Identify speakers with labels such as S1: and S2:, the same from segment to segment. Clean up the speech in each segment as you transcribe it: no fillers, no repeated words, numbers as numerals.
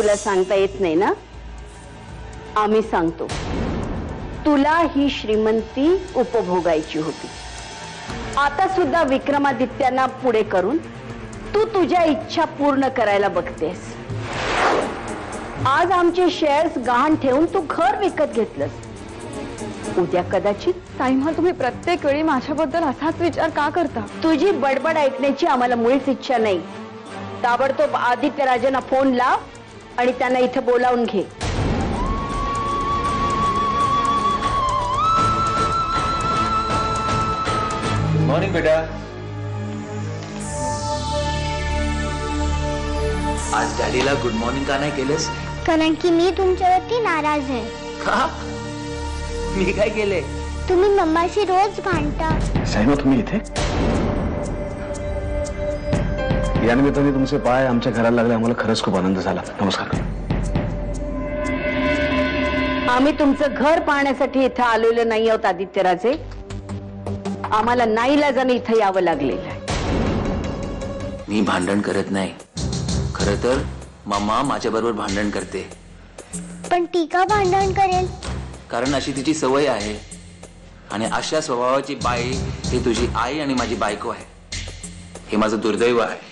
S1: तुला सांगता येत नाही ना? आम्ही सांगतो. तुला ही श्रीमंती उपभोगायची होती. आता सुद्धा विक्रमादित्यांना पुढे करून तू तुझ्या इच्छा पूर्ण करायला बघतेस. आज आमचे शेअर्स गहाण ठेवून तू घर विकत घेतलंस. उद्या कदाचित.
S2: ताईमा, तुम्ही प्रत्येक वेळी माझ्याबद्दल असाच विचार का करता?
S1: तुझी बडबड ऐकण्याची आम्हाला मुळीच इच्छा नाही. ताबडतोब आदित्य राजांना फोन लाव आणि त्यांना इथे बोलावून घे.
S3: मॉर्निंग बेटा. आज डॅडीला गुड मॉर्निंग का नाही केलेस?
S4: कारण की मी तुमच्यावरती नाराज आहे.
S3: का? मी काय केले?
S4: तुम्ही मम्माशी रोज भांडता.
S5: साईमा, तुम्ही इथे? या निमित्ताने तुमचे पाय आमच्या घराला लागले. आम्हाला खरंच खूप आनंद झाला. नमस्कार.
S1: आम्ही तुमचं घर पाहण्यासाठी इथं आलेलो नाही आहोत आदित्यराजे. आम्हाला नाईलाजाने इथं यावं लागलेलं आहे.
S3: मी भांडण करत नाही. खरं तर मम्मा माझ्या बरोबर भांडण करते.
S4: पण ती का भांडण करेल?
S3: कारण अशी तिची सवय आहे. आणि अशा स्वभावाची बाई ही तुझी आई आणि माझी बायको आहे. हे माझं दुर्दैव आहे.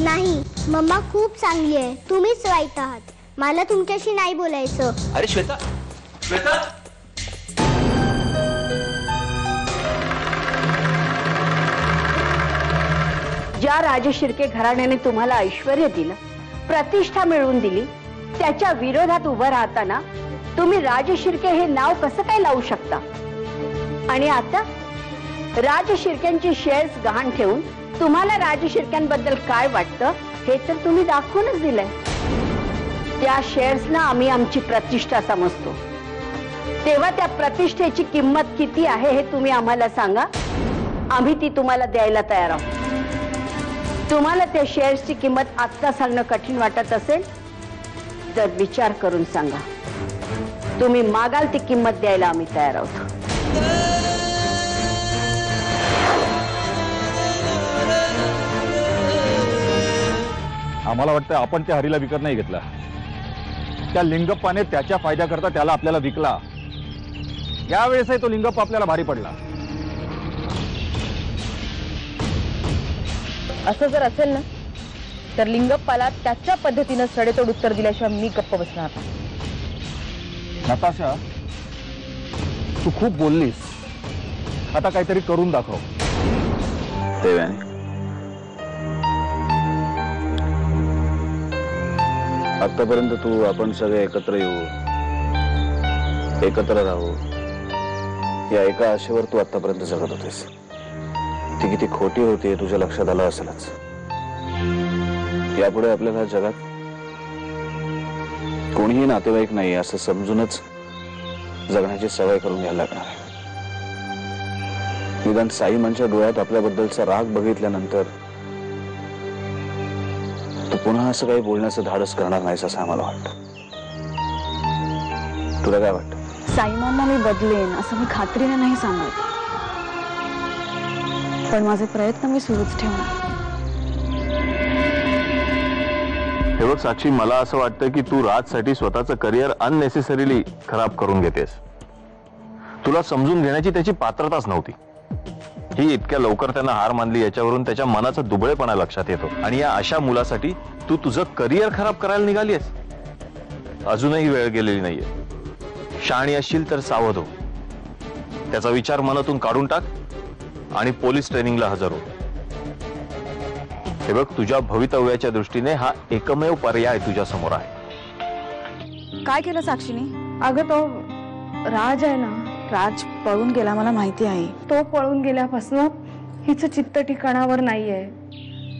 S4: नाही, मम्मा खूप चांगली आहे. तुम्हीच वाईट आहात. मला तुमच्याशी नाही बोलायचं.
S3: अरे श्वेता, श्वेता,
S1: ज्या राजशिर्के घराण्याने तुम्हाला ऐश्वर्य दिलं, प्रतिष्ठा मिळवून दिली, त्याच्या विरोधात उभं राहताना तुम्ही राजशिर्के हे नाव कसं काय लावू शकता? आणि आता राजशिर्क्यांची शेअर्स गहाण ठेवून तुम्हाला राजशिर्क्यांबद्दल काय वाटतं हे तर तुम्ही दाखवूनच दिलंय. त्या शेअर्सना आम्ही आमची प्रतिष्ठा समजतो. तेव्हा त्या प्रतिष्ठेची किंमत किती आहे हे तुम्ही आम्हाला सांगा. आम्ही ती तुम्हाला द्यायला तयार आहोत. तुम्हाला त्या शेअर्सची किंमत आत्ता सांगणं कठीण वाटत असेल तर विचार करून सांगा. तुम्ही मागाल ती किंमत द्यायला आम्ही तयार आहोत.
S5: आम्हाला वाटतं आपण त्या हरीला विकत नाही घेतला. त्या लिंगप्पाने त्याच्या फायद्याकरता त्याला आपल्याला विकला. यावेळेसही तो लिंगप्प आपल्याला भारी पडला.
S2: असं जर असेल ना तर लिंगप्पाला त्याच्या पद्धतीनं सडेतोड उत्तर दिल्याशिवाय मी गप्प बसणार.
S5: नताशा, तू खूप बोललीस. आता काहीतरी करून दाखव. देवाने, आतापर्यंत तू आपण सगळे एकत्र येऊ, एकत्र राहू या एका आशेवर तू आतापर्यंत जगत होतेस. ती किती खोटी होती तुझ्या लक्षात आलं असेलच. यापुढे आपल्याला जगात कोणीही नातेवाईक नाही असं समजूनच जगण्याची सवय करून घ्यायला लागणार आहे. निदान साईमांच्या डोळ्यात आपल्याबद्दलचा राग बघितल्यानंतर तू पुन्हा असं काही बोलण्याचं धाडस करणार नाहीस असं आम्हाला वाटतं. तुला काय वाटतं?
S2: साईमांना मी बदलेन असं मी खात्रीने नाही सांगत, पण माझे प्रयत्न मी सुरूच ठेवणार.
S6: हे बघ साक्षी, मला असं वाटतं की तू राजसाठी स्वतःचं करिअर अननेसेसरीली खराब करून घेतेस. तुला समजून घेण्याची त्याची पात्रताच नव्हती. ही इतक्या लवकर त्यांना हार मानली याच्यावरून त्याच्या मनाचा दुबळेपणा लक्षात येतो. आणि या अशा मुलासाठी तू तुझं करिअर खराब करायला निघालीस. अजूनही वेळ गेलेली नाहीये. शहाणी असशील तर सावध हो. त्याचा विचार मनातून काढून टाक आणि पोलीस ट्रेनिंगला हजर हो. हे बघ, तुझ्या भवितव्याच्या दृष्टीने हा एकमेव पर्याय तुझ्या समोर आहे.
S2: काय केलं साक्षीने? अगं तो राज आहे ना, राज पळून गेला, मला माहिती आहे. तो पळून गेल्यापासून हिचं चित्त ठिकाणावर नाहीये.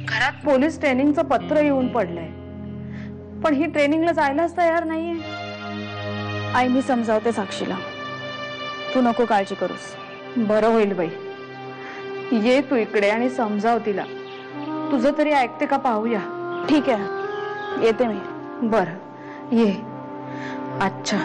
S2: घरात पोलीस ट्रेनिंगचं पत्र येऊन पडलंय, पण ही ट्रेनिंगला जायलाच तयार नाहीये. आई, मी समजावते साक्षीला, तू नको काळजी करूस. बरं होईल बाई, ये तू इकडे आणि समजाव तिला. तुझं तरी ऐकते का पाहूया. ठीक आहे, येते मी. बरं, ये. अच्छा.